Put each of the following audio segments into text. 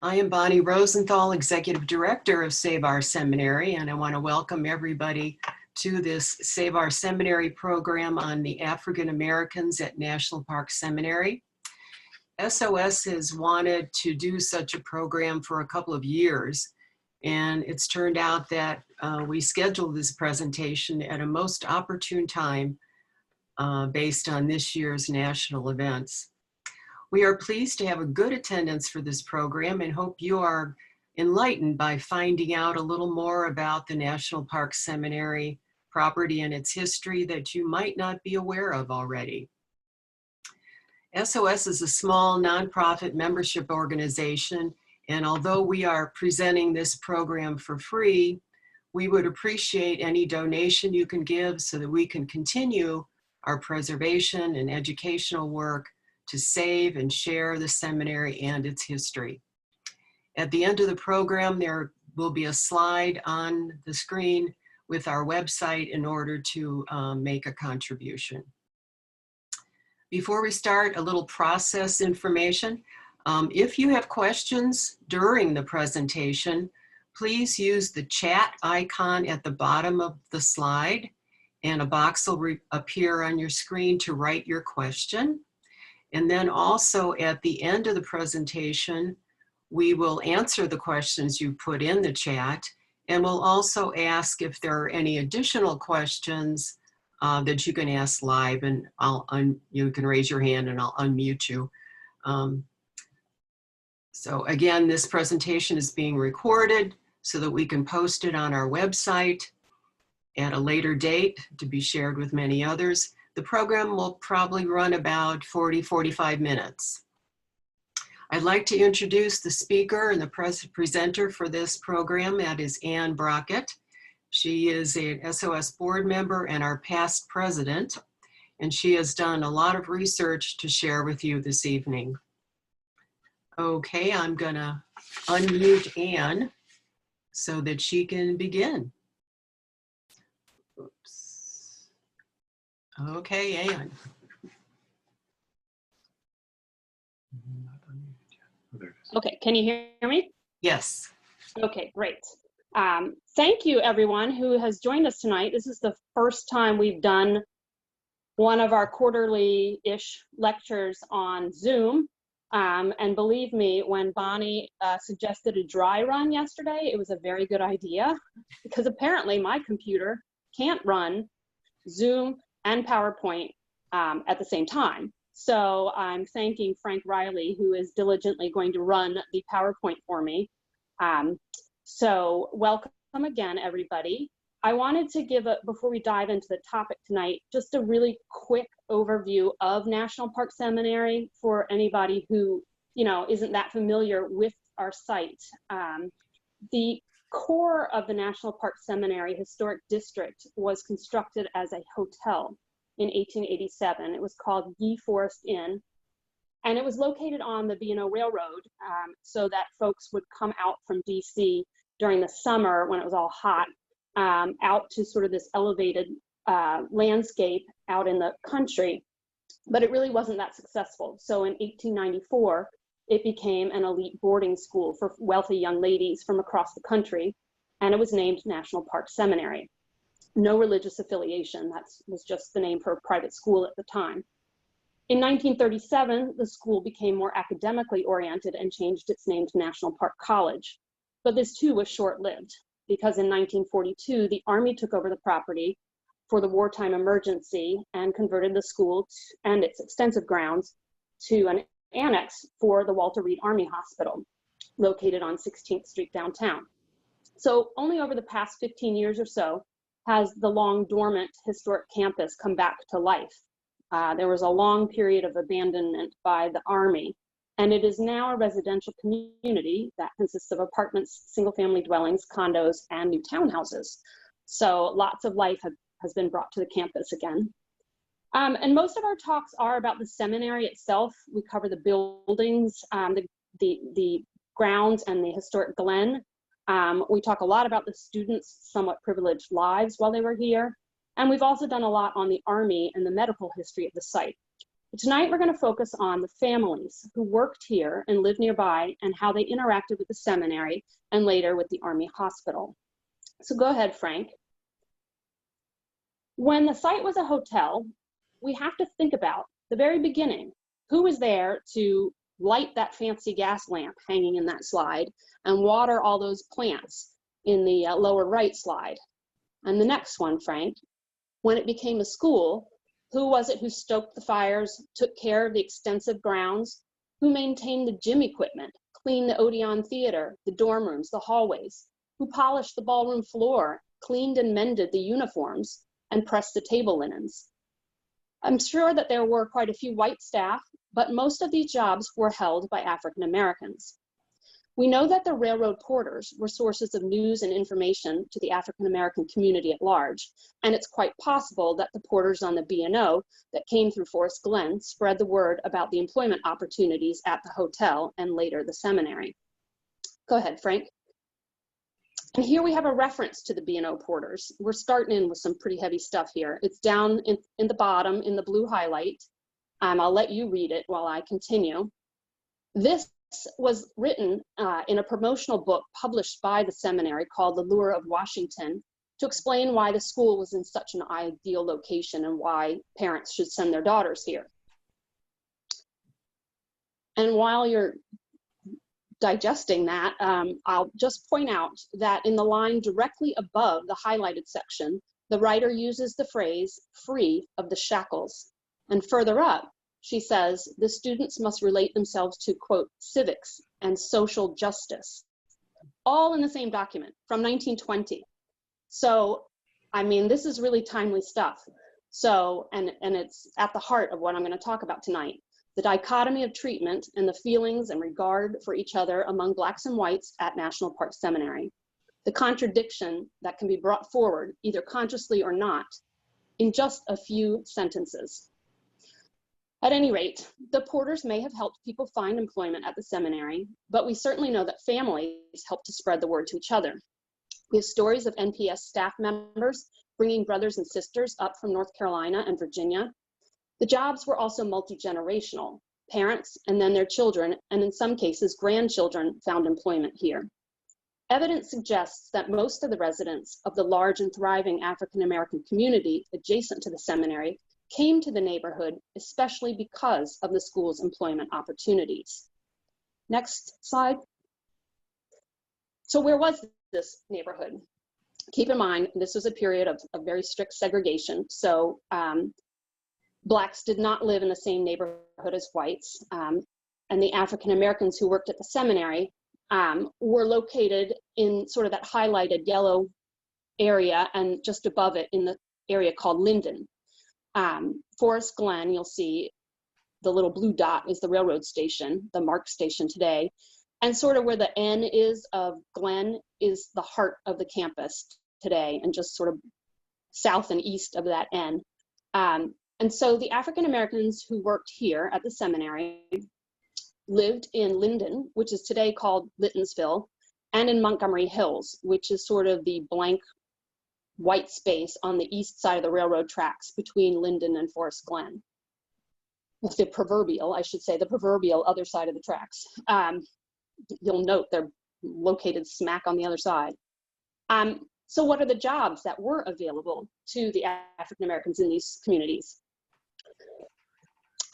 I am Bonnie Rosenthal, Executive Director of Save Our Seminary, and I want to welcome everybody to this Save Our Seminary program on the African Americans at National Park Seminary. SOS has wanted to do such a program for a couple of years, and it's turned out that we scheduled this presentation at a most opportune time based on this year's national events. We are pleased to have a good attendance for this program and hope you are enlightened by finding out a little more about the National Park Seminary property and its history that you might not be aware of already. SOS is a small nonprofit membership organization, and although we are presenting this program for free, we would appreciate any donation you can give so that we can continue our preservation and educational work to save and share the seminary and its history. At the end of the program, there will be a slide on the screen with our website in order to make a contribution. Before we start, a little process information. If you have questions during the presentation, please use the chat icon at the bottom of the slide, and a box will appear on your screen to write your question. And then also at the end of the presentation, we will answer the questions you put in the chat, and we'll also ask if there are any additional questions that you can ask live, and you can raise your hand and I'll unmute you. So again, this presentation is being recorded so that we can post it on our website at a later date to be shared with many others. The program will probably run about 40-45 minutes. I'd like to introduce the speaker and the presenter for this program. That is Ann Brockett. She is an SOS board member and our past president, and she has done a lot of research to share with you this evening. Okay, I'm gonna unmute Ann so that she can begin. Oops. Okay, Ann. Okay, can you hear me? Yes. Okay, great. Thank you everyone who has joined us tonight. This is the first time we've done one of our quarterly-ish lectures on Zoom. And believe me, when Bonnie suggested a dry run yesterday, it was a very good idea because apparently my computer can't run Zoom and PowerPoint at the same time. So I'm thanking Frank Riley, who is diligently going to run the PowerPoint for me. So welcome again, everybody. I wanted to give, before we dive into the topic tonight, just a really quick overview of National Park Seminary for anybody who, isn't that familiar with our site. The core of the National Park Seminary Historic District was constructed as a hotel in 1887. It was called Ye Forest Inn, and it was located on the B&O Railroad so that folks would come out from DC during the summer when it was all hot out to sort of this elevated landscape out in the country, but it really wasn't that successful. So in 1894, it became an elite boarding school for wealthy young ladies from across the country, and it was named National Park Seminary. No religious affiliation, that was just the name for a private school at the time. In 1937, the school became more academically oriented and changed its name to National Park College. But this too was short-lived, because in 1942, the Army took over the property for the wartime emergency and converted the school and its extensive grounds to an annex for the Walter Reed Army Hospital, located on 16th Street downtown. So only over the past 15 years or so has the long dormant historic campus come back to life. There was a long period of abandonment by the Army, and it is now a residential community that consists of apartments, single-family dwellings, condos, and new townhouses. So lots of life has been brought to the campus again. And most of our talks are about the seminary itself. We cover the buildings, the grounds, and the historic Glen. We talk a lot about the students' somewhat privileged lives while they were here. And we've also done a lot on the Army and the medical history of the site. But tonight we're going to focus on the families who worked here and lived nearby and how they interacted with the seminary and later with the Army Hospital. So go ahead, Frank. When the site was a hotel, we have to think about the very beginning. Who was there to light that fancy gas lamp hanging in that slide and water all those plants in the lower right slide? And the next one, Frank, when it became a school, who was it who stoked the fires, took care of the extensive grounds, who maintained the gym equipment, cleaned the Odeon Theater, the dorm rooms, the hallways, who polished the ballroom floor, cleaned and mended the uniforms, and pressed the table linens? I'm sure that there were quite a few white staff, but most of these jobs were held by African Americans. We know that the railroad porters were sources of news and information to the African American community at large, and it's quite possible that the porters on the B&O that came through Forest Glen spread the word about the employment opportunities at the hotel and later the seminary. Go ahead, Frank. And here we have a reference to the B&O porters. We're starting in with some pretty heavy stuff here. It's down in the bottom in the blue highlight. I'll let you read it while I continue. This was written in a promotional book published by the seminary called The Lure of Washington to explain why the school was in such an ideal location and why parents should send their daughters here. And while you're digesting that, I'll just point out that in the line directly above the highlighted section, the writer uses the phrase free of the shackles. And further up, she says the students must relate themselves to, quote, civics and social justice, all in the same document from 1920. So, I mean, this is really timely stuff. So, and it's at the heart of what I'm going to talk about tonight. The dichotomy of treatment and the feelings and regard for each other among Blacks and whites at National Park Seminary. The contradiction that can be brought forward, either consciously or not, in just a few sentences. At any rate, the porters may have helped people find employment at the seminary, but we certainly know that families helped to spread the word to each other. We have stories of NPS staff members bringing brothers and sisters up from North Carolina and Virginia. The jobs were also multi-generational. Parents and then their children, and in some cases grandchildren, found employment here. Evidence suggests that most of the residents of the large and thriving African American community adjacent to the seminary came to the neighborhood, especially because of the school's employment opportunities. Next slide. So where was this neighborhood? Keep in mind, this was a period of very strict segregation. So Blacks did not live in the same neighborhood as whites. And the African Americans who worked at the seminary were located in sort of that highlighted yellow area and just above it in the area called Linden. Forest Glen, you'll see the little blue dot is the railroad station, the MARC station today. And sort of where the N is of Glen is the heart of the campus today, and just sort of south and east of that N. And so the African Americans who worked here at the seminary lived in Linden, which is today called Littonsville, and in Montgomery Hills, which is sort of the blank white space on the east side of the railroad tracks between Linden and Forest Glen. Well, the proverbial, I should say, the proverbial other side of the tracks. You'll note they're located smack on the other side. So what are the jobs that were available to the African Americans in these communities?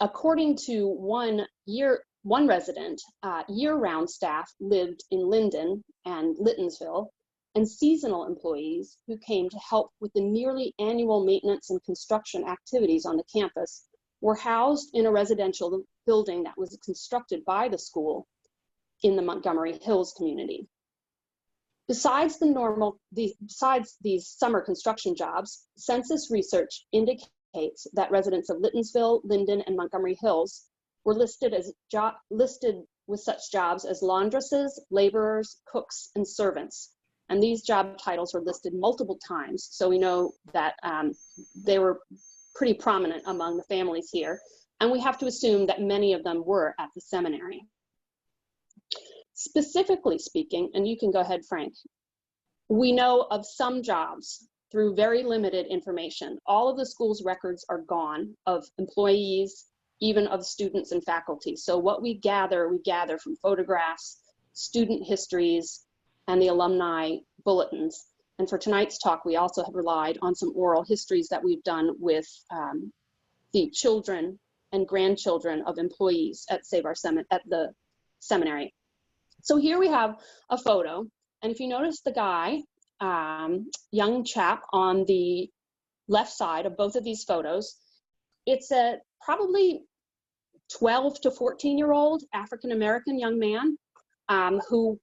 According to one resident, year-round staff lived in Linden and Littonsville, and seasonal employees who came to help with the nearly annual maintenance and construction activities on the campus were housed in a residential building that was constructed by the school in the Montgomery Hills community. Besides these summer construction jobs, census research indicates that residents of Littonsville, Linden, and Montgomery Hills were listed with such jobs as laundresses, laborers, cooks, and servants. And these job titles were listed multiple times, so we know that they were pretty prominent among the families here. And we have to assume that many of them were at the seminary. Specifically speaking, and you can go ahead, Frank, we know of some jobs through very limited information. All of the school's records are gone of employees even of students and faculty. So what we gather from photographs, student histories, and the alumni bulletins. And for tonight's talk, we also have relied on some oral histories that we've done with the children and grandchildren of employees at the seminary. So here we have a photo, and if you notice the guy, young chap on the left side of both of these photos, it's a probably 12 to 14-year-old African-American young man who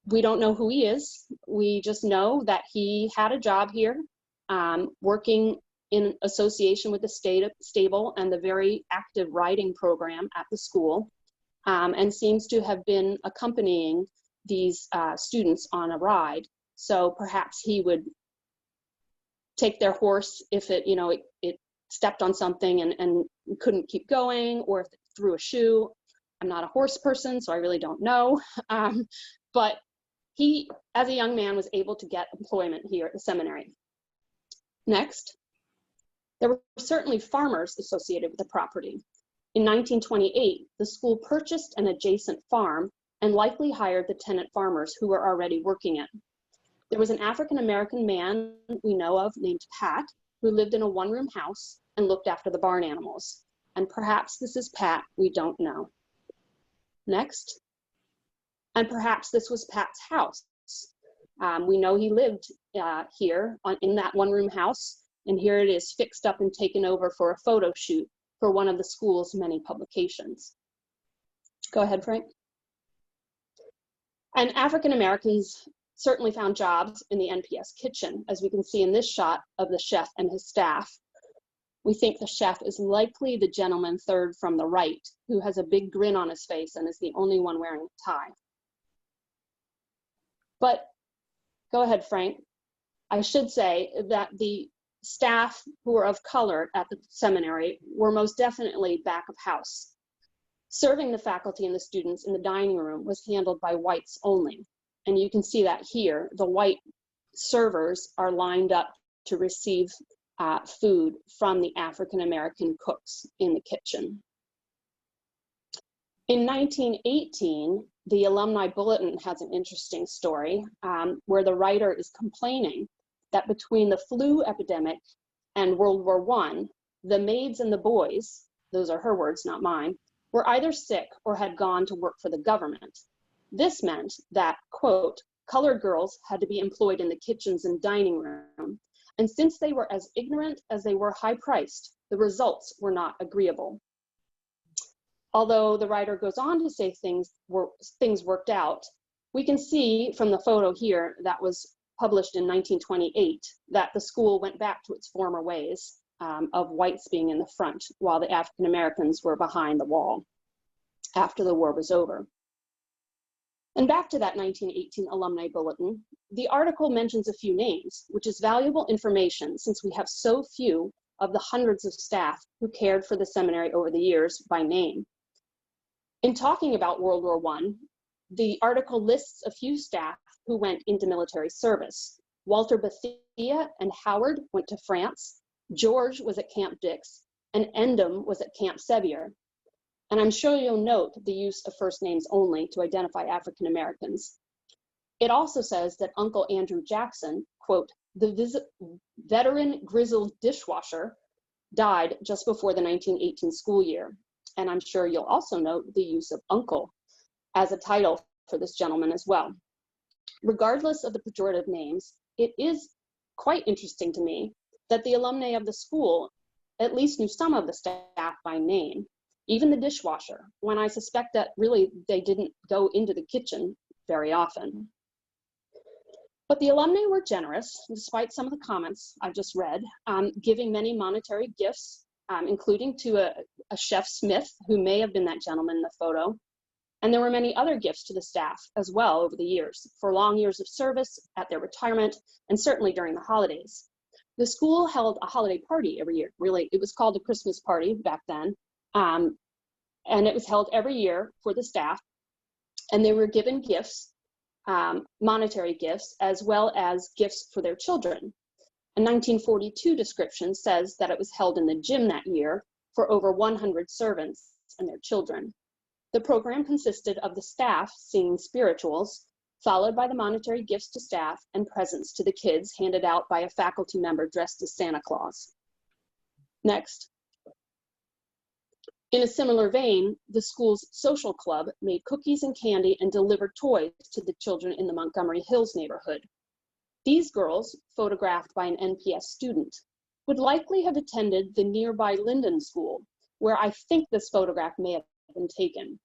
we don't know who he is. We just know that he had a job here, working in association with the stable and the very active riding program at the school, and seems to have been accompanying these students on a ride. So perhaps he would take their horse if it stepped on something and couldn't keep going, or if it threw a shoe. I'm not a horse person, so I really don't know. But he, as a young man, was able to get employment here at the seminary. Next, there were certainly farmers associated with the property. In 1928, the school purchased an adjacent farm and likely hired the tenant farmers who were already working it. There was an African-American man we know of named Pat, who lived in a one-room house and looked after the barn animals. And perhaps this is Pat, we don't know. Next. And perhaps this was Pat's house. We know he lived here in that one-room house, and here it is fixed up and taken over for a photo shoot for one of the school's many publications. Go ahead, Frank. And African Americans certainly found jobs in the NPS kitchen, as we can see in this shot of the chef and his staff. We think the chef is likely the gentleman third from the right, who has a big grin on his face and is the only one wearing a tie. But go ahead, Frank. I should say that the staff who were of color at the seminary were most definitely back of house. Serving the faculty and the students in the dining room was handled by whites only. And you can see that here, the white servers are lined up to receive food from the African-American cooks in the kitchen. In 1918, the Alumni Bulletin has an interesting story where the writer is complaining that between the flu epidemic and World War I, the maids and the boys, those are her words, not mine, were either sick or had gone to work for the government. This meant that, quote, colored girls had to be employed in the kitchens and dining room, and since they were as ignorant as they were high-priced, the results were not agreeable. Although the writer goes on to say things worked out, we can see from the photo here that was published in 1928 that the school went back to its former ways of whites being in the front while the African Americans were behind the wall after the war was over. And back to that 1918 Alumni Bulletin, the article mentions a few names, which is valuable information since we have so few of the hundreds of staff who cared for the seminary over the years by name. In talking about World War I, the article lists a few staff who went into military service. Walter Bethia and Howard went to France, George was at Camp Dix, and Endom was at Camp Sevier. And I'm sure you'll note the use of first names only to identify African Americans. It also says that Uncle Andrew Jackson, quote, the veteran grizzled dishwasher, died just before the 1918 school year. And I'm sure you'll also note the use of uncle as a title for this gentleman as well. Regardless of the pejorative names, it is quite interesting to me that the alumni of the school at least knew some of the staff by name, even the dishwasher, when I suspect that really they didn't go into the kitchen very often. But the alumni were generous, despite some of the comments I've just read, giving many monetary gifts, including to a Chef Smith, who may have been that gentleman in the photo. And there were many other gifts to the staff as well over the years, for long years of service, at their retirement, and certainly during the holidays. The school held a holiday party every year. Really, it was called a Christmas party back then. And it was held every year for the staff. And they were given gifts, monetary gifts, as well as gifts for their children. A 1942 description says that it was held in the gym that year, for over 100 servants and their children. The program consisted of the staff singing spirituals, followed by the monetary gifts to staff and presents to the kids handed out by a faculty member dressed as Santa Claus. Next. In a similar vein, the school's social club made cookies and candy and delivered toys to the children in the Montgomery Hills neighborhood. These girls, photographed by an NPS student, would likely have attended the nearby Linden School, where I think this photograph may have been taken.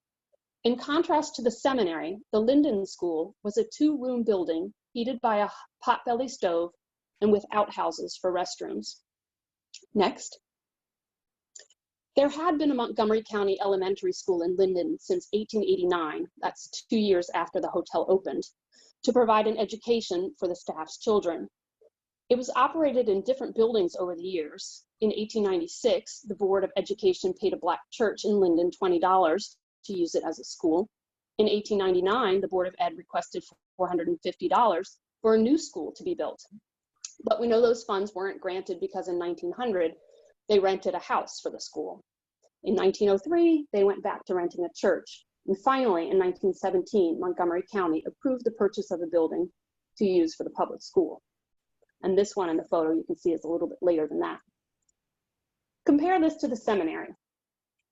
In contrast to the seminary, the Linden School was a 2-room building heated by a potbelly stove and with outhouses for restrooms. Next. There had been a Montgomery County elementary school in Linden since 1889, that's 2 years after the hotel opened, to provide an education for the staff's children. It was operated in different buildings over the years. In 1896, the Board of Education paid a black church in Linden $20 to use it as a school. In 1899, the Board of Ed requested $450 for a new school to be built. But we know those funds weren't granted because in 1900, they rented a house for the school. In 1903, they went back to renting a church. And finally, in 1917, Montgomery County approved the purchase of a building to use for the public school. And this one in the photo you can see is a little bit later than that. Compare this to the seminary,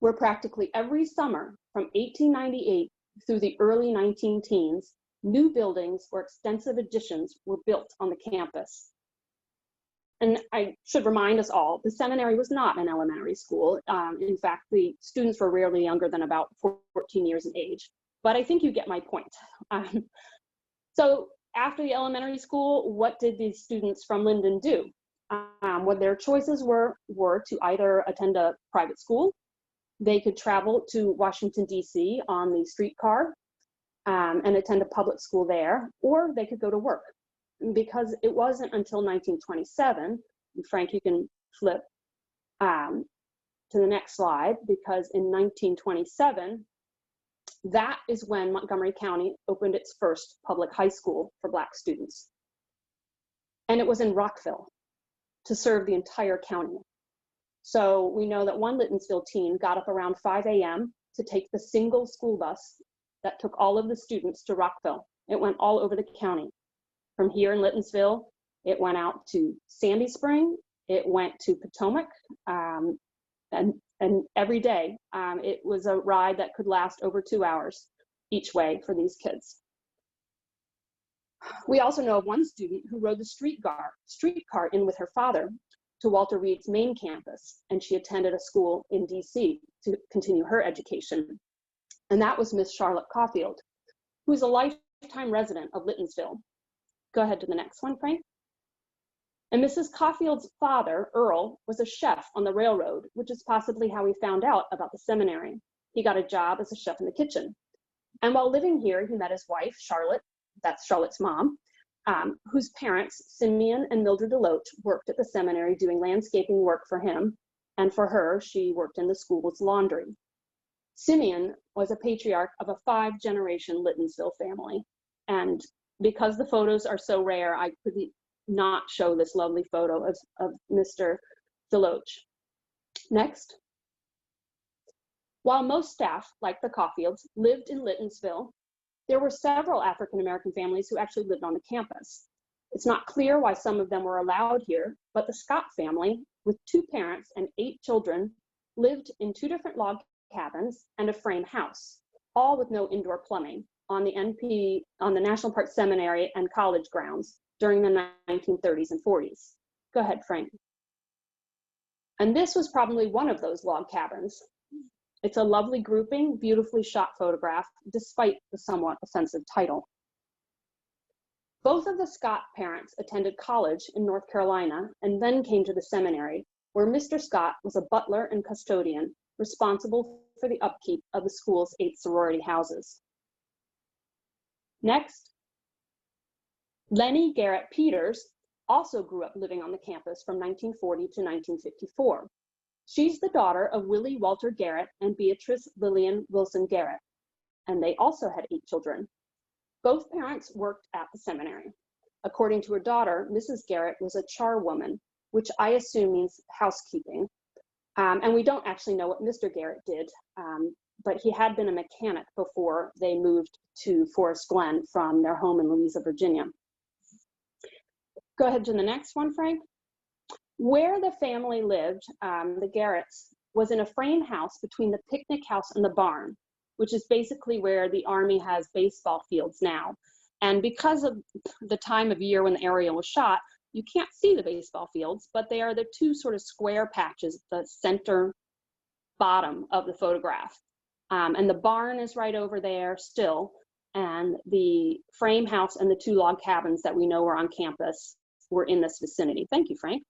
where practically every summer from 1898 through the early 19-teens, new buildings or extensive additions were built on the campus. And I should remind us all, the seminary was not an elementary school. In fact, the students were rarely younger than about 14 years of age, but I think you get my point. So after the elementary school, what did these students from Linden do? What their choices were to either attend a private school, they could travel to Washington, D.C. on the streetcar and attend a public school there, or they could go to work. Because it wasn't until 1927, and Frank, you can flip to the next slide, because in 1927, that is when Montgomery County opened its first public high school for Black students. And it was in Rockville to serve the entire county. So we know that one Littensville teen got up around 5 a.m. to take the single school bus that took all of the students to Rockville. It went all over the county. From here in Littensville, it went out to Sandy Spring, it went to Potomac, and every day it was a ride that could last over 2 hours each way for these kids. We also know of one student who rode the streetcar in with her father to Walter Reed's main campus, and she attended a school in DC to continue her education. And that was Miss Charlotte Caulfield, who is a lifetime resident of Littensville. Go ahead to the next one, Frank. And Mrs. Caulfield's father, Earl, was a chef on the railroad, which is possibly how he found out about the seminary. He got a job as a chef in the kitchen. And while living here, he met his wife, Charlotte, that's Charlotte's mom, whose parents, Simeon and Mildred DeLoach, worked at the seminary doing landscaping work for him. And for her, she worked in the school's laundry. Simeon was a patriarch of a 5-generation Littensville family. And because the photos are so rare, I could not show this lovely photo of Mr. DeLoach. Next. While most staff, like the Caulfields, lived in Littensville, there were several African-American families who actually lived on the campus. It's not clear why some of them were allowed here, but the Scott family, with 2 parents and 8 children, lived in 2 different log cabins and a frame house, all with no indoor plumbing, on the National Park Seminary and college grounds during the 1930s and 40s. Go ahead, Frank. And this was probably one of those log cabins. It's a lovely grouping, beautifully shot photograph, despite the somewhat offensive title. Both of the Scott parents attended college in North Carolina and then came to the seminary, where Mr. Scott was a butler and custodian responsible for the upkeep of the school's 8 sorority houses. Next, Lenny Garrett Peters also grew up living on the campus from 1940 to 1954. She's the daughter of Willie Walter Garrett and Beatrice Lillian Wilson Garrett, and they also had 8 children. Both parents worked at the seminary. According to her daughter, Mrs. Garrett was a charwoman, which I assume means housekeeping, And we don't actually know what Mr. Garrett did, but he had been a mechanic before they moved to Forest Glen from their home in Louisa, Virginia. Go ahead to the next one, Frank. Where the family lived, the Garretts, was in a frame house between the picnic house and the barn, which is basically where the Army has baseball fields now. And because of the time of year when the aerial was shot, you can't see the baseball fields, but they are the two sort of square patches, the center bottom of the photograph. And the barn is right over there still. And the frame house and the two log cabins that we know were on campus were in this vicinity. Thank you, Frank.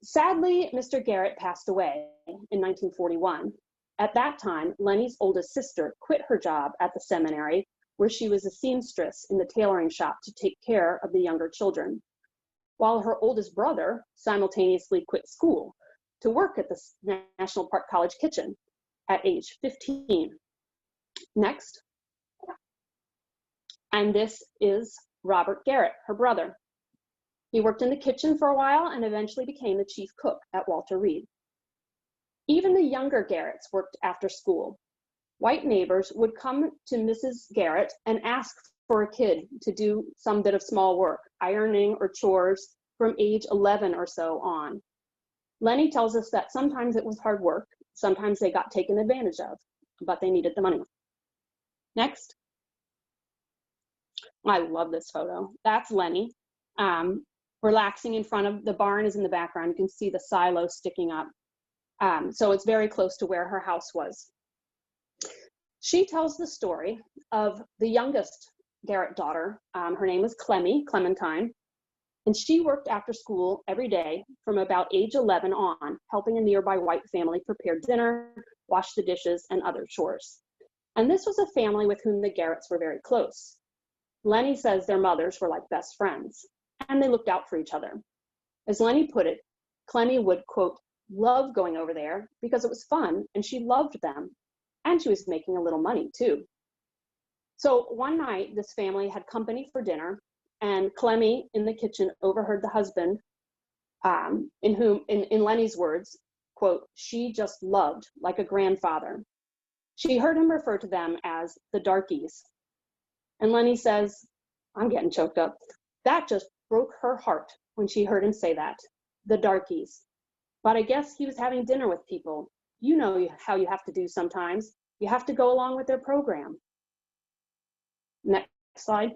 Sadly, Mr. Garrett passed away in 1941. At that time, Lenny's oldest sister quit her job at the seminary, where she was a seamstress in the tailoring shop to take care of the younger children, while her oldest brother simultaneously quit school to work at the National Park College kitchen at age 15. Next. And this is Robert Garrett, her brother. He worked in the kitchen for a while and eventually became the chief cook at Walter Reed. Even the younger Garretts worked after school. White neighbors would come to Mrs. Garrett and ask for a kid to do some bit of small work, ironing or chores, from age 11 or so on. Lenny tells us that sometimes it was hard work, sometimes they got taken advantage of, but they needed the money. Next. I love this photo. That's Lenny. Relaxing in front of the barn is in the background. You can see the silo sticking up. So it's very close to where her house was. She tells the story of the youngest Garrett daughter. Her name was Clementine, and she worked after school every day from about age 11 on, helping a nearby white family prepare dinner, wash the dishes, and other chores. And this was a family with whom the Garretts were very close. Lenny says their mothers were like best friends, and they looked out for each other. As Lenny put it, Clemmy would, quote, love going over there because it was fun and she loved them, and she was making a little money too. So one night, this family had company for dinner, and Clemmy in the kitchen overheard the husband, in Lenny's words, quote, she just loved like a grandfather. She heard him refer to them as the darkies. And Lenny says, I'm getting choked up. That just broke her heart when she heard him say that, the darkies. But I guess he was having dinner with people. You know how you have to do sometimes. You have to go along with their program. Next slide.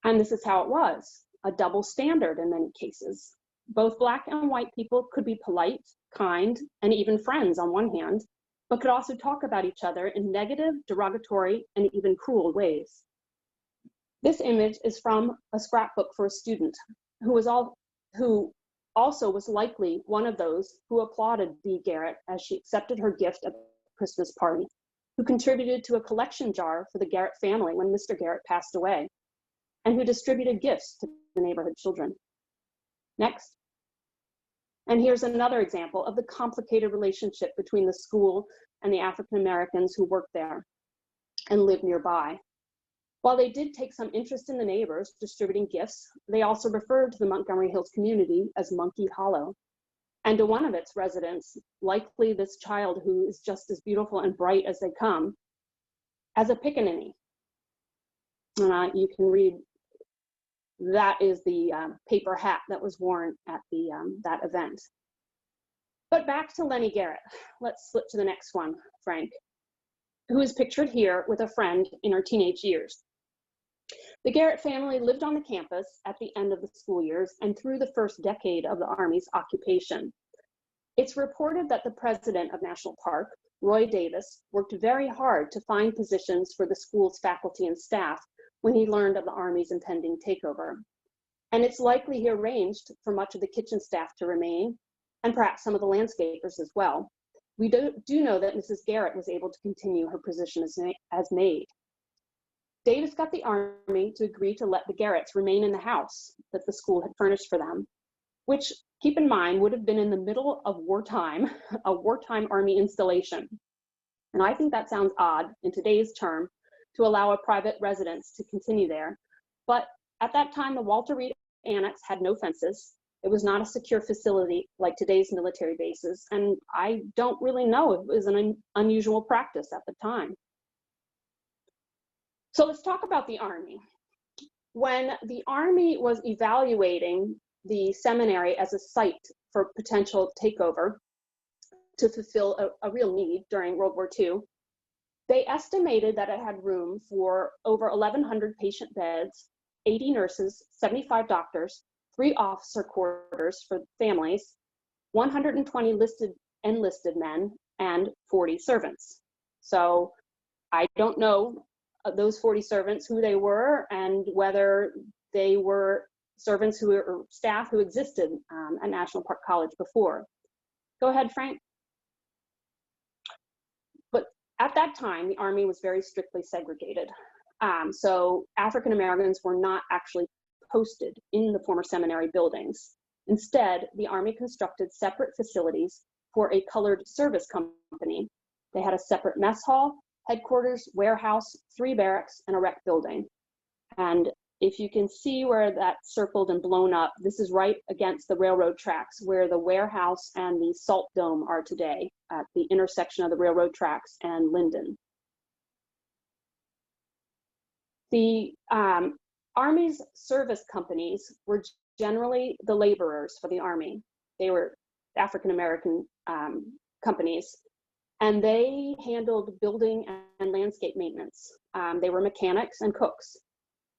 And this is how it was, a double standard in many cases. Both Black and white people could be polite, kind, and even friends on one hand, but could also talk about each other in negative, derogatory, and even cruel ways. This image is from a scrapbook for a student who also was likely one of those who applauded Dee Garrett as she accepted her gift at the Christmas party, who contributed to a collection jar for the Garrett family when Mr. Garrett passed away, and who distributed gifts to the neighborhood children. Next. And here's another example of the complicated relationship between the school and the African Americans who worked there and lived nearby. While they did take some interest in the neighbors distributing gifts, they also referred to the Montgomery Hills community as Monkey Hollow, and to one of its residents, likely this child who is just as beautiful and bright as they come, as a pickaninny. You can read, that is the paper hat that was worn at the that event. But back to Lenny Garrett. Let's slip to the next one, Frank, who is pictured here with a friend in her teenage years. The Garrett family lived on the campus at the end of the school years and through the first decade of the Army's occupation. It's reported that the president of National Park, Roy Davis, worked very hard to find positions for the school's faculty and staff when he learned of the Army's impending takeover. And it's likely he arranged for much of the kitchen staff to remain, and perhaps some of the landscapers as well. We do know that Mrs. Garrett was able to continue her position as maid. Davis got the Army to agree to let the Garretts remain in the house that the school had furnished for them, which, keep in mind, would have been in the middle of wartime, a wartime Army installation. And I think that sounds odd in today's term to allow a private residence to continue there. But at that time, the Walter Reed Annex had no fences. It was not a secure facility like today's military bases, and I don't really know if it was an unusual practice at the time. So let's talk about the Army. When the Army was evaluating the seminary as a site for potential takeover to fulfill a real need during World War II, they estimated that it had room for over 1,100 patient beds, 80 nurses, 75 doctors, 3 officer quarters for families, 120 listed enlisted men, and 40 servants. So I don't know those 40 servants, who they were, and whether they were servants who or staff who existed at National Park College before. Go ahead, Frank. But at that time, the Army was very strictly segregated. So African Americans were not actually posted in the former seminary buildings. Instead, the Army constructed separate facilities for a colored service company. They had a separate mess hall, headquarters, warehouse, 3 barracks, and a rec building. And if you can see where that's circled and blown up, this is right against the railroad tracks where the warehouse and the salt dome are today, at the intersection of the railroad tracks and Linden. The Army's service companies were generally the laborers for the Army. They were African American companies, and they handled building and landscape maintenance. They were mechanics and cooks.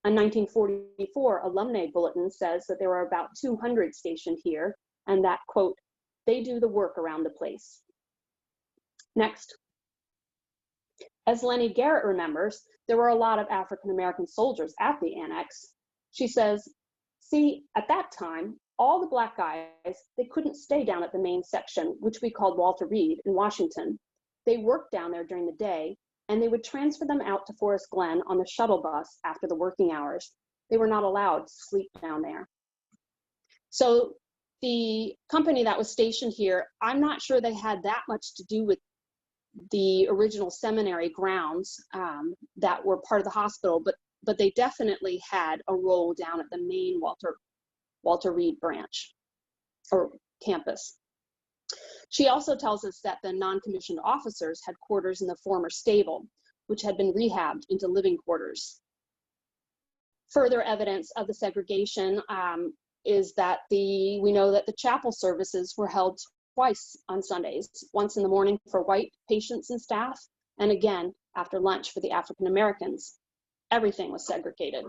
A 1944 alumni bulletin says that there were about 200 stationed here, and that, quote, they do the work around the place. Next. As Lenny Garrett remembers, there were a lot of African American soldiers at the annex. She says, see, at that time, all the black guys, they couldn't stay down at the main section, which we called Walter Reed in Washington. They worked down there during the day, and they would transfer them out to Forest Glen on the shuttle bus after the working hours. They were not allowed to sleep down there. So the company that was stationed here, I'm not sure they had that much to do with the original seminary grounds that were part of the hospital, but they definitely had a role down at the main Walter Reed branch or campus. She also tells us that the non-commissioned officers had quarters in the former stable, which had been rehabbed into living quarters. Further evidence of the segregation is that we know that the chapel services were held twice on Sundays, once in the morning for white patients and staff, and again after lunch for the African Americans. Everything was segregated.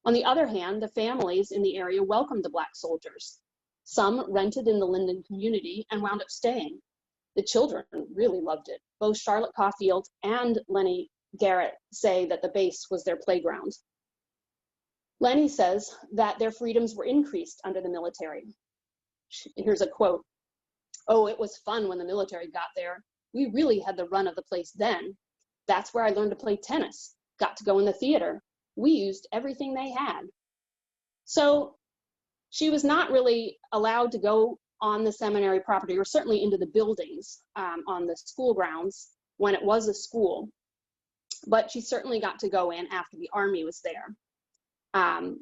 On the other hand, the families in the area welcomed the black soldiers. Some rented in the Linden community and wound up staying. The children really loved it. Both Charlotte Caulfield and Lenny Garrett say that the base was their playground. Lenny says that their freedoms were increased under the military. Here's a quote. "Oh, it was fun when the military got there. We really had the run of the place then. That's where I learned to play tennis, got to go in the theater. We used everything they had." So she was not really allowed to go on the seminary property, or certainly into the buildings on the school grounds when it was a school, but she certainly got to go in after the Army was there.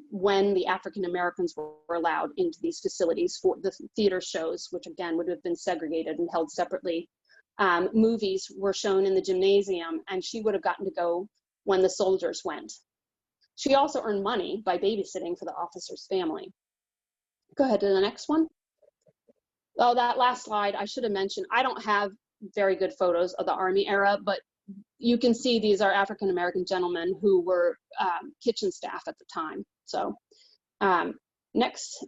When the African Americans were allowed into these facilities for the theater shows, which again would have been segregated and held separately. Movies were shown in the gymnasium, and she would have gotten to go when the soldiers went. She also earned money by babysitting for the officer's family. Go ahead to the next one. Oh, that last slide, I should have mentioned, I don't have very good photos of the Army era, but you can see these are African American gentlemen who were kitchen staff at the time. So next.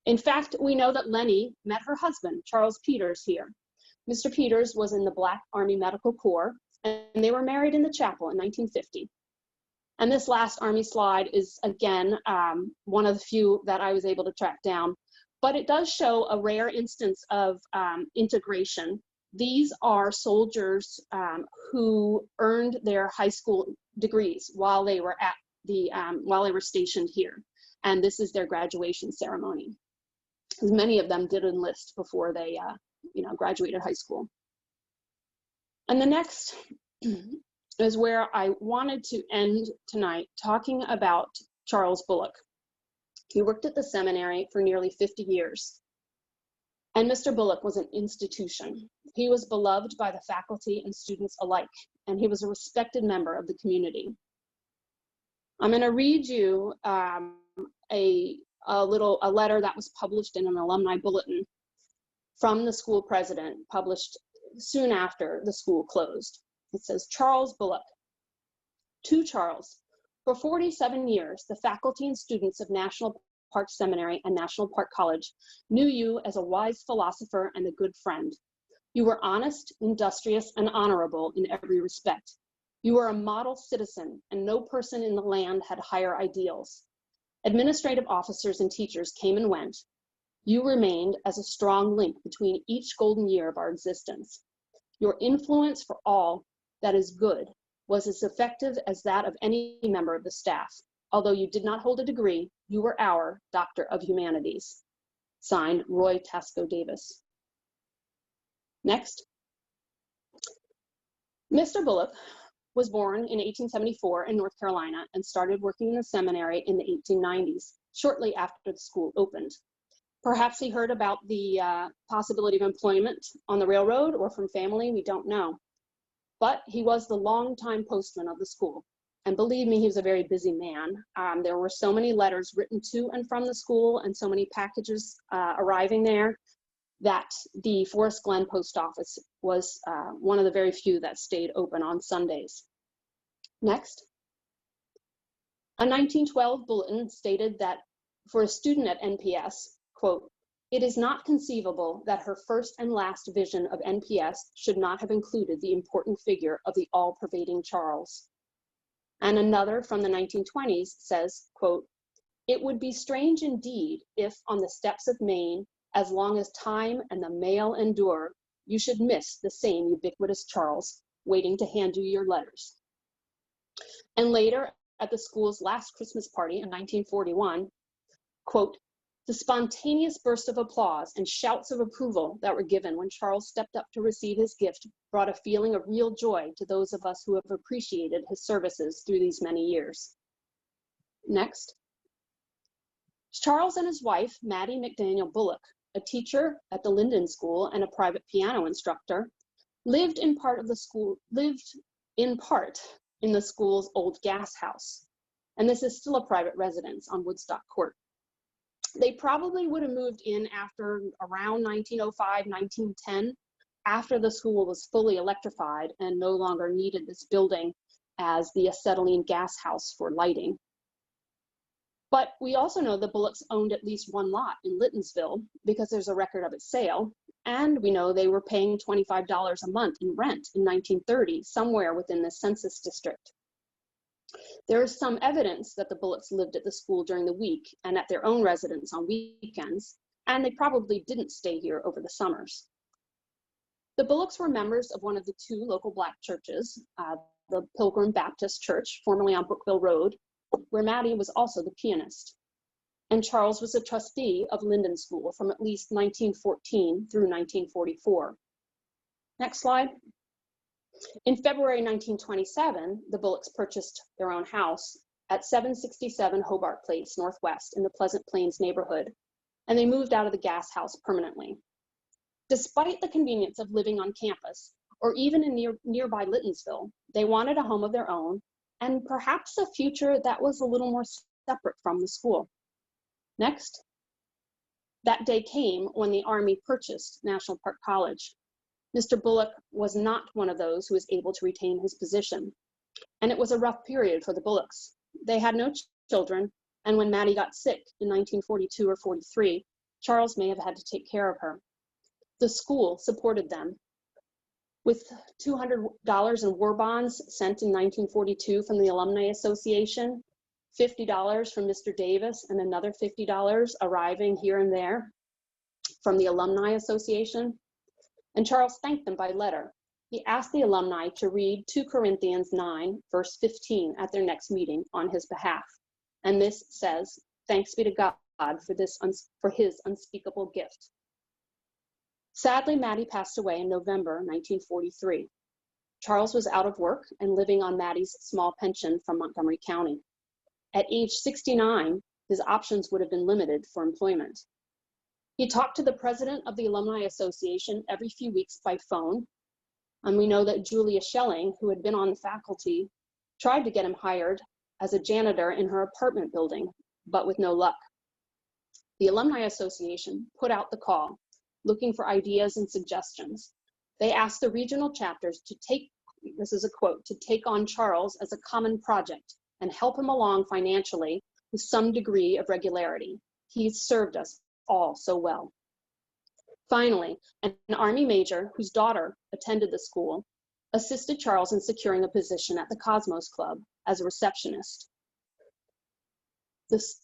In fact, we know that Lenny met her husband, Charles Peters, here. Mr. Peters was in the Black Army Medical Corps, and they were married in the chapel in 1950. And this last Army slide is, again, one of the few that I was able to track down, but it does show a rare instance of integration. These are soldiers who earned their high school degrees while they were at the while they were stationed here, and this is their graduation ceremony. Many of them did enlist before they, graduated high school. And the next is where I wanted to end tonight, talking about Charles Bullock. He worked at the seminary for nearly 50 years. And Mr. Bullock was an institution. He was beloved by the faculty and students alike, and he was a respected member of the community. I'm going to read you a letter that was published in an alumni bulletin from the school president, published soon after the school closed. It says, Charles Bullock. To Charles, for 47 years, the faculty and students of National Park Seminary and National Park College knew you as a wise philosopher and a good friend. You were honest, industrious, and honorable in every respect. You were a model citizen, and no person in the land had higher ideals. Administrative officers and teachers came and went. You remained as a strong link between each golden year of our existence. Your influence for all that is good was as effective as that of any member of the staff. Although you did not hold a degree, you were our Doctor of Humanities. Signed, Roy Tasco Davis. Next. Mr. Bullock was born in 1874 in North Carolina and started working in the seminary in the 1890s, shortly after the school opened. Perhaps he heard about the possibility of employment on the railroad or from family, we don't know. But he was the longtime postman of the school. And believe me, he was a very busy man. There were so many letters written to and from the school and so many packages arriving there that the Forest Glen post office was one of the very few that stayed open on Sundays. Next. A 1912 bulletin stated that for a student at NPS, quote, it is not conceivable that her first and last vision of NPS should not have included the important figure of the all-pervading Charles. And another from the 1920s says, quote, it would be strange indeed if on the steps of Maine, as long as time and the mail endure, you should miss the same ubiquitous Charles waiting to hand you your letters. And later at the school's last Christmas party in 1941, quote, the spontaneous burst of applause and shouts of approval that were given when Charles stepped up to receive his gift brought a feeling of real joy to those of us who have appreciated his services through these many years. Next. Charles and his wife, Maddie McDaniel Bullock, a teacher at the Linden School and a private piano instructor, lived in part in the school's old gas house. And this is still a private residence on Woodstock Court. They probably would have moved in after around 1905, 1910, after the school was fully electrified and no longer needed this building as the acetylene gas house for lighting. But we also know the Bullocks owned at least one lot in Littonsville because there's a record of its sale. And we know they were paying $25 a month in rent in 1930, somewhere within the census district. There is some evidence that the Bullocks lived at the school during the week and at their own residence on weekends, and they probably didn't stay here over the summers. The Bullocks were members of one of the two local Black churches, the Pilgrim Baptist Church, formerly on Brookville Road, where Maddie was also the pianist. And Charles was a trustee of Linden School from at least 1914 through 1944. Next slide. In February 1927, the Bullocks purchased their own house at 767 Hobart Place Northwest in the Pleasant Plains neighborhood, and they moved out of the gas house permanently. Despite the convenience of living on campus, or even in nearby Littonsville, they wanted a home of their own and perhaps a future that was a little more separate from the school. Next. That day came when the Army purchased National Park College. Mr. Bullock was not one of those who was able to retain his position, and it was a rough period for the Bullocks. They had no children, and when Maddie got sick in 1942 or 43, Charles may have had to take care of her. The school supported them with $200 in war bonds sent in 1942 from the Alumni Association, $50 from Mr. Davis, and another $50 arriving here and there from the Alumni Association. And Charles thanked them by letter. He asked the alumni to read 2 Corinthians 9, verse 15 at their next meeting on his behalf. And this says, thanks be to God for his unspeakable gift. Sadly, Maddie passed away in November 1943. Charles was out of work and living on Maddie's small pension from Montgomery County. At age 69, his options would have been limited for employment. He talked to the president of the Alumni Association every few weeks by phone. And we know that Julia Schelling, who had been on the faculty, tried to get him hired as a janitor in her apartment building, but with no luck. The Alumni Association put out the call, looking for ideas and suggestions. They asked the regional chapters to take, this is a quote, to take on Charles as a common project and help him along financially with some degree of regularity. He's served us all so well. Finally, an Army major whose daughter attended the school assisted Charles in securing a position at the Cosmos Club as a receptionist.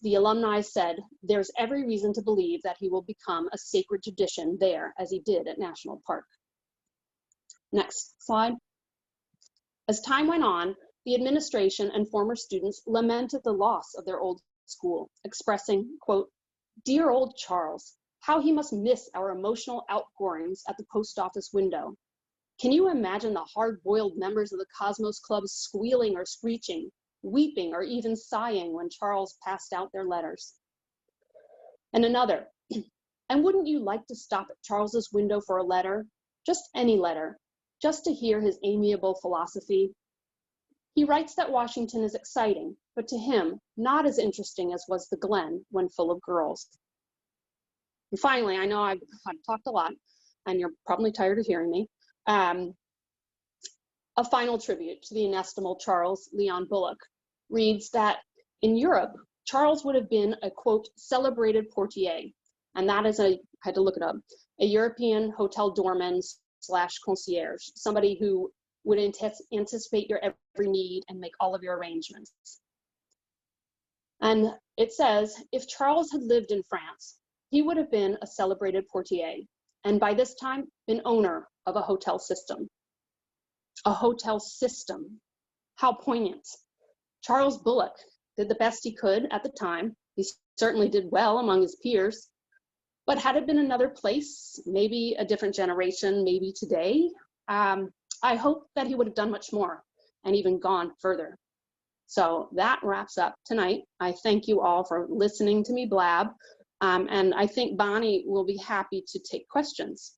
The alumni said, there's every reason to believe that he will become a sacred tradition there as he did at National Park. Next slide. As time went on, the administration and former students lamented the loss of their old school, expressing, quote, "Dear old Charles, how he must miss our emotional outpourings at the post office window. Can you imagine the hard-boiled members of the Cosmos Club squealing or screeching, weeping or even sighing when Charles passed out their letters?" And another, "And wouldn't you like to stop at Charles's window for a letter? Just any letter, just to hear his amiable philosophy? He writes that Washington is exciting, but to him, not as interesting as was the Glen when full of girls." And finally, I know I've talked a lot, and you're probably tired of hearing me. A final tribute to the inestimable Charles Leon Bullock reads that in Europe, Charles would have been a, quote, "celebrated portier," and that is I had to look it up, a European hotel doorman / concierge, somebody who would anticipate your every need and make all of your arrangements. And it says, if Charles had lived in France, he would have been a celebrated portier, and by this time been owner of a hotel system. A hotel system. How poignant. Charles Bullock did the best he could at the time. He certainly did well among his peers. But had it been another place, maybe a different generation, maybe today, I hope that he would have done much more and even gone further. So that wraps up tonight. I thank you all for listening to me blab. And I think Bonnie will be happy to take questions.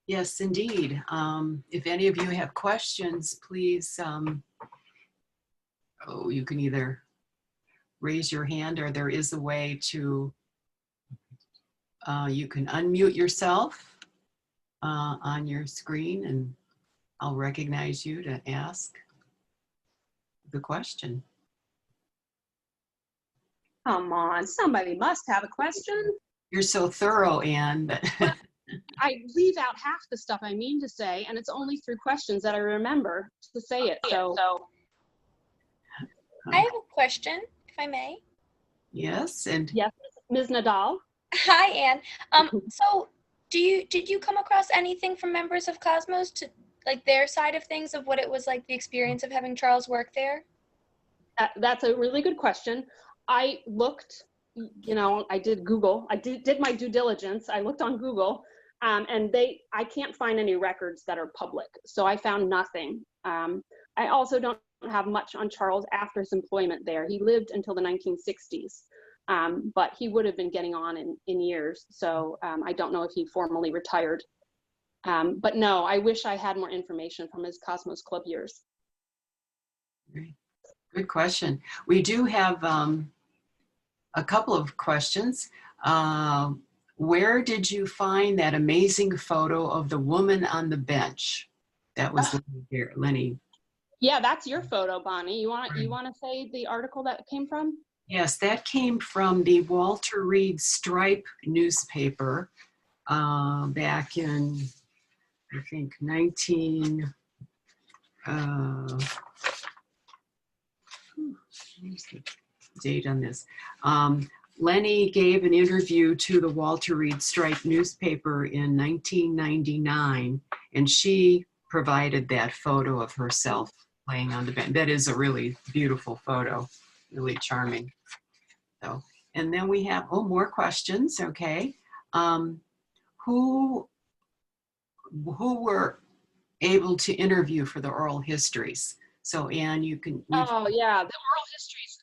Yes, indeed. If any of you have questions, please, you can either raise your hand or there is a way to, you can unmute yourself on your screen and I'll recognize you to ask the question. Come on, somebody must have a question. You're so thorough, Anne. I leave out half the stuff I mean to say, and it's only through questions that I remember to say it. So I have a question, if I may. Yes, and yes, Ms. Nadal. Hi, Anne. So did you come across anything from members of Cosmos to like their side of things of what it was like the experience of having Charles work there? That's a really good question. I looked, you know, I did Google. I did my due diligence. I looked on Google, and I can't find any records that are public. So I found nothing. I also don't have much on Charles after his employment there. He lived until the 1960s, but he would have been getting on in years. So I don't know if he formally retired. But no, I wish I had more information from his Cosmos Club years. Good question. We do have a couple of questions. Where did you find that amazing photo of the woman on the bench? That was Lenny. Yeah, that's your photo, Bonnie. You want to say the article that came from? Yes, that came from the Walter Reed Stripe newspaper back in, I think, where's the date on this? Lenny gave an interview to the Walter Reed Stripe newspaper in 1999, and she provided that photo of herself laying on the bench. That is a really beautiful photo, really charming. So, and then we have, more questions, okay. Who were able to interview for the oral histories? So Anne, you can. Oh yeah, the oral histories.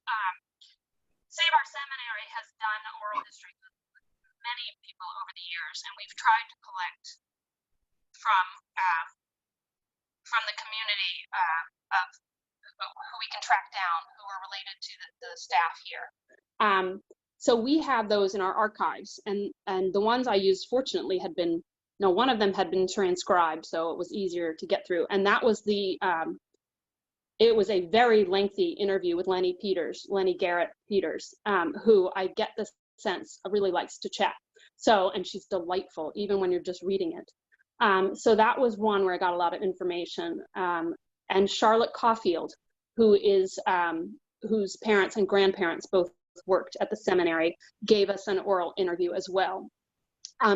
Save Our Seminary has done oral history with many people over the years, and we've tried to collect from the community of who we can track down, who are related to the staff here. So we have those in our archives, and the ones I used, fortunately, had been, no, one of them had been transcribed, so it was easier to get through. And that was it was a very lengthy interview with Lenny Garrett Peters, who I get the sense really likes to chat. So, and she's delightful, even when you're just reading it. So that was one where I got a lot of information. And Charlotte Caulfield, whose parents and grandparents both worked at the seminary, gave us an oral interview as well.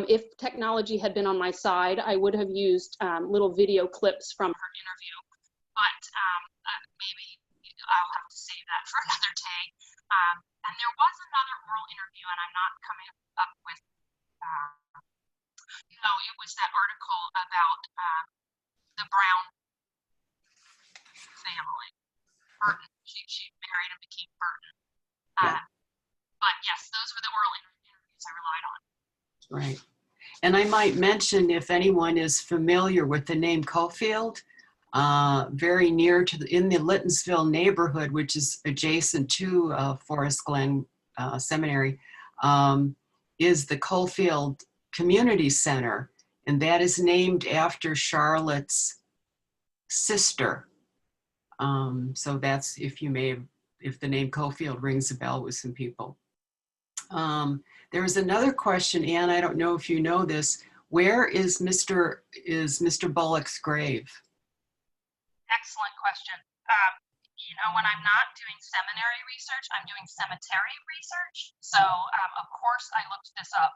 If technology had been on my side, I would have used little video clips from her interview, but maybe I'll have to save that for another day. And there was another oral interview, and I'm not coming up with, no, it was that article about the Brown family. Burton, she married and became Burton. Yeah. But yes, those were the oral interviews I relied on. Right. And I might mention, if anyone is familiar with the name Caulfield, very near to in the Littonsville neighborhood, which is adjacent to Forest Glen Seminary, is the Caulfield Community Center, and that is named after Charlotte's sister. So that's, if the name Caulfield rings a bell with some people. There's another question, Anne, I don't know if you know this. Where is Mr. Bullock's grave? Excellent question. You know, when I'm not doing seminary research, I'm doing cemetery research. So, of course, I looked this up.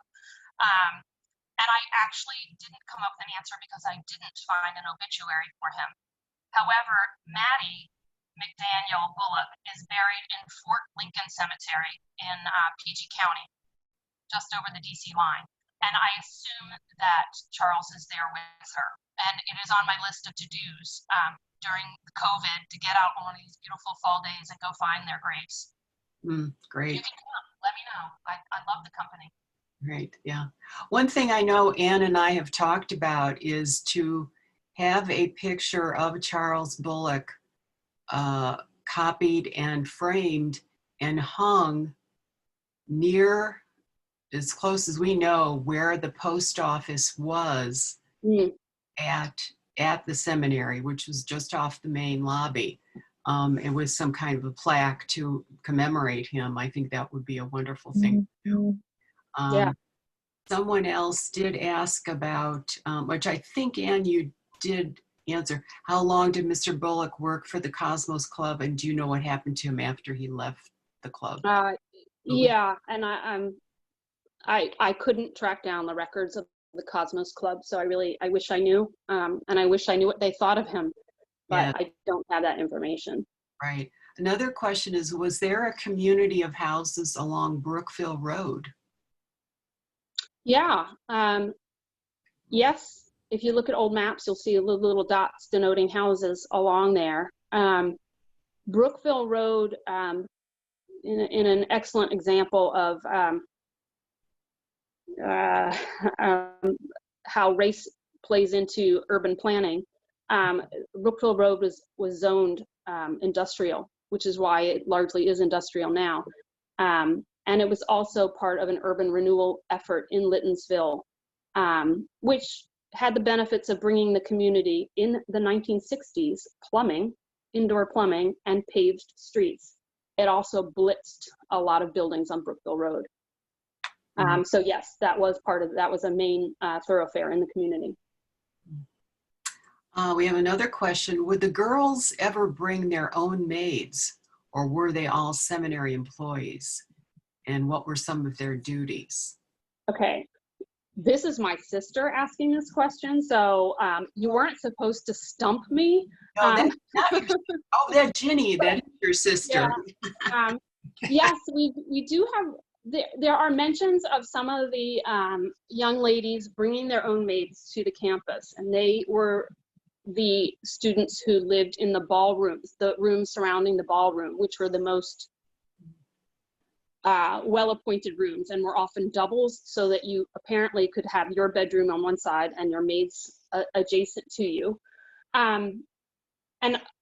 And I actually didn't come up with an answer because I didn't find an obituary for him. However, Maddie McDaniel Bullock is buried in Fort Lincoln Cemetery in PG County, just over the DC line. And I assume that Charles is there with her. And it is on my list of to-dos during COVID to get out on one of these beautiful fall days and go find their graves. Great. You can come, let me know. I love the company. Right, yeah. One thing I know Anne and I have talked about is to have a picture of Charles Bullock copied and framed and hung near, as close as we know, where the post office was at the seminary, which was just off the main lobby. And with some kind of a plaque to commemorate him. I think that would be a wonderful thing to do. Yeah. Someone else did ask about, which I think, Anne, you did answer, how long did Mr. Bullock work for the Cosmos Club, and do you know what happened to him after he left the club? Yeah, and I couldn't track down the records of the Cosmos Club, so I wish I knew, and I wish I knew what they thought of him, but yeah. I don't have that information. Right. Another question is, was there a community of houses along Brookville Road? Yeah. Yes. If you look at old maps, you'll see little dots denoting houses along there. Brookville Road, in an excellent example of how race plays into urban planning. Brookville Road was zoned industrial, which is why it largely is industrial now. And it was also part of an urban renewal effort in Littonsville, which had the benefits of bringing the community in the 1960s, plumbing, indoor plumbing, and paved streets. It also blitzed a lot of buildings on Brookville Road. So yes, that was a main thoroughfare in the community. We have another question. Would the girls ever bring their own maids, or were they all seminary employees? And what were some of their duties? Okay. This is my sister asking this question, so you weren't supposed to stump me. No, that's not your sister. Oh, that's Ginny. That is your sister. Yeah. Yes, we do have, there are mentions of some of the young ladies bringing their own maids to the campus, and they were the students who lived in the ballrooms, the rooms surrounding the ballroom, which were the most well-appointed rooms and were often doubles, so that you apparently could have your bedroom on one side and your maids adjacent to you. And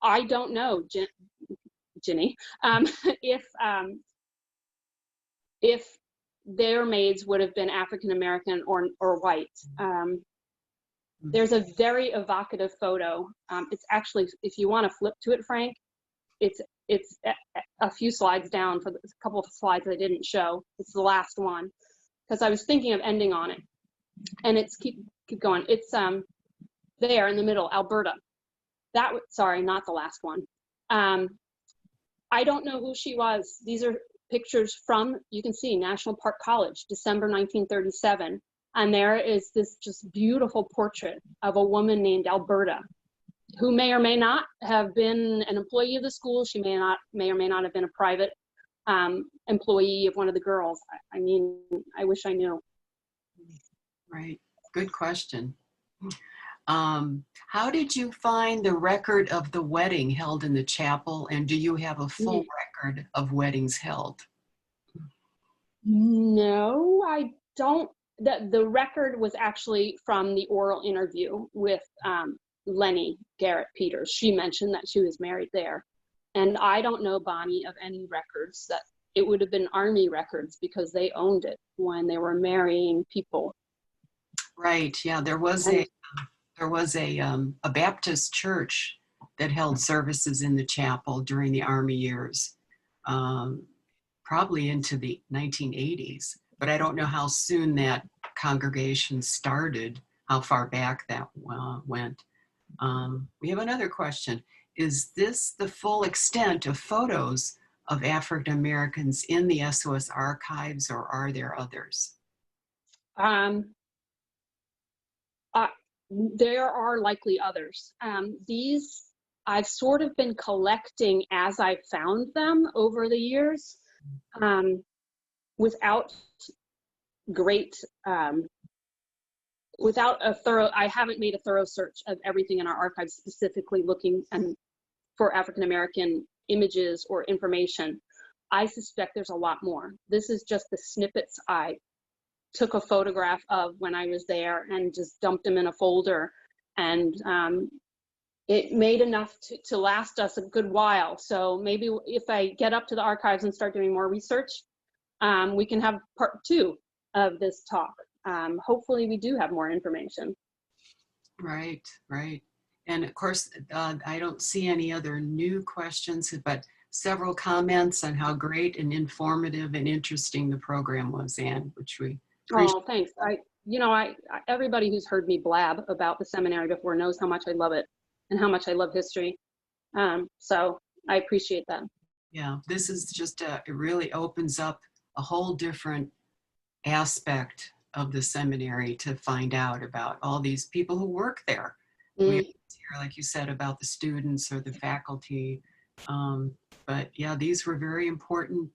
I don't know, Ginny, if their maids would have been African American or white. There's a very evocative photo. It's actually, if you want to flip to it, Frank, it's a few slides down, for a couple of slides I didn't show. It's the last one, because I was thinking of ending on it. And it's keep going. It's there in the middle, Alberta. Sorry, not the last one. I don't know who she was. These are pictures from, you can see, National Park College, December 1937. And there is this just beautiful portrait of a woman named Alberta, who may or may not have been an employee of the school. She may or may not have been a private employee of one of the girls. I mean, I wish I knew. Right, good question. How did you find the record of the wedding held in the chapel, and do you have a full record of weddings held? No, I don't. The record was actually from the oral interview with Lenny Garrett Peters. She mentioned that she was married there. And I don't know, Bonnie, of any records. That it would have been Army records, because they owned it when they were marrying people. Right, yeah, there was a Baptist church that held services in the chapel during the Army years, probably into the 1980s. But I don't know how soon that congregation started, how far back that went. We have another question. Is this the full extent of photos of African Americans in the SOS archives, or are there others? There are likely others. These I've sort of been collecting as I found them over the years, without I haven't made a thorough search of everything in our archives, specifically looking for African American images or information. I suspect there's a lot more. This is just the snippets I took a photograph of when I was there and just dumped them in a folder, and it made enough to last us a good while. So maybe if I get up to the archives and start doing more research, we can have part 2 of this talk. Hopefully we do have more information. Right. And of course, I don't see any other new questions, but several comments on how great and informative and interesting the program was, Anne, which we appreciate. Oh, thanks. Everybody who's heard me blab about the seminary before knows how much I love it and how much I love history. So I appreciate that. Yeah, this is just, it really opens up a whole different aspect of the seminary to find out about all these people who work there. We hear, like you said, about the students or the faculty. But yeah, these were very important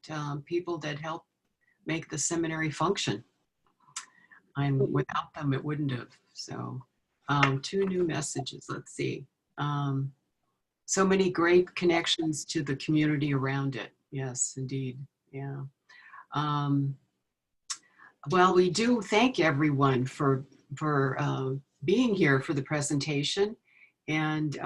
people that helped make the seminary function. And without them, it wouldn't have. So 2 new messages, let's see. So many great connections to the community around it. Yes, indeed, yeah. Well, we do thank everyone for being here for the presentation. And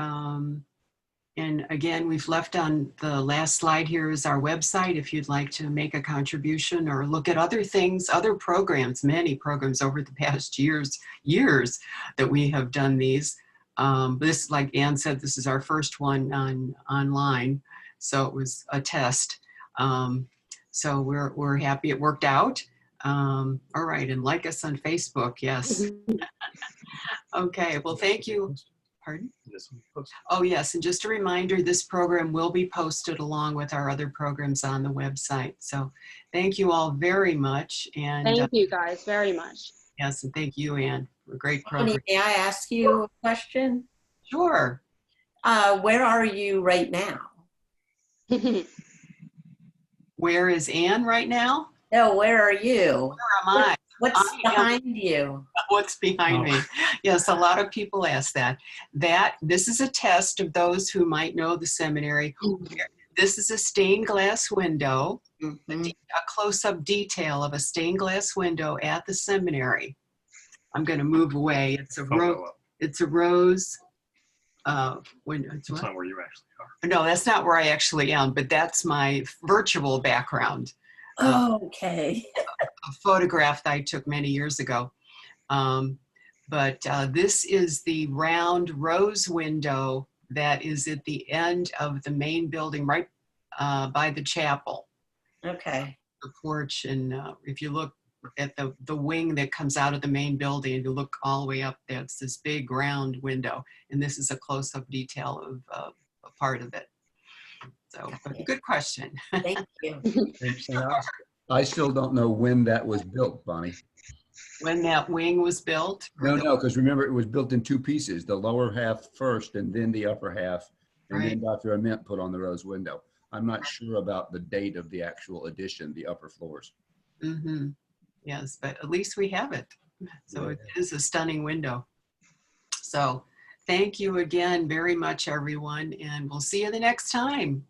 again, we've left on the last slide here is our website if you'd like to make a contribution or look at other things, other programs, many programs over the past years that we have done these. This, like Anne said, this is our first one online, so it was a test. So we're happy it worked out. All right, and like us on Facebook, yes. Okay, well, thank you. Pardon? Oh, yes, and just a reminder, this program will be posted along with our other programs on the website. So thank you all very much. And thank you guys very much. Yes, and thank you, Anne, for a great program. May I ask you a question? Sure. Where are you right now? Where is Anne right now? No, where are you? Where am I? What's I am- behind you? What's behind me? Yes, a lot of people ask that. This is a test of those who might know the seminary. This is a stained glass window, Mhm. a close-up detail of a stained glass window at the seminary. I'm going to move away. It's a rose window. It's That's what? not where you actually are. No, that's not where I actually am, but that's my virtual background. Okay. A photograph that I took many years ago. But this is the round rose window that is at the end of the main building, right by the chapel. Okay. The porch, and if you look at the wing that comes out of the main building and you look all the way up, there's this big round window, and this is a close-up detail of a part of it. So, but good question. Thank you. I still don't know when that was built, Bonnie. When that wing was built? No, because remember, it was built in two pieces, the lower half first and then the upper half. And then Dr. Ament put on the rose window. I'm not sure about the date of the actual addition, the upper floors. Mm-hmm. Yes, but at least we have it. So it is a stunning window. So thank you again very much, everyone, and we'll see you the next time.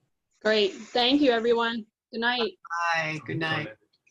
Great. Thank you, everyone. Good night. Bye. Good night.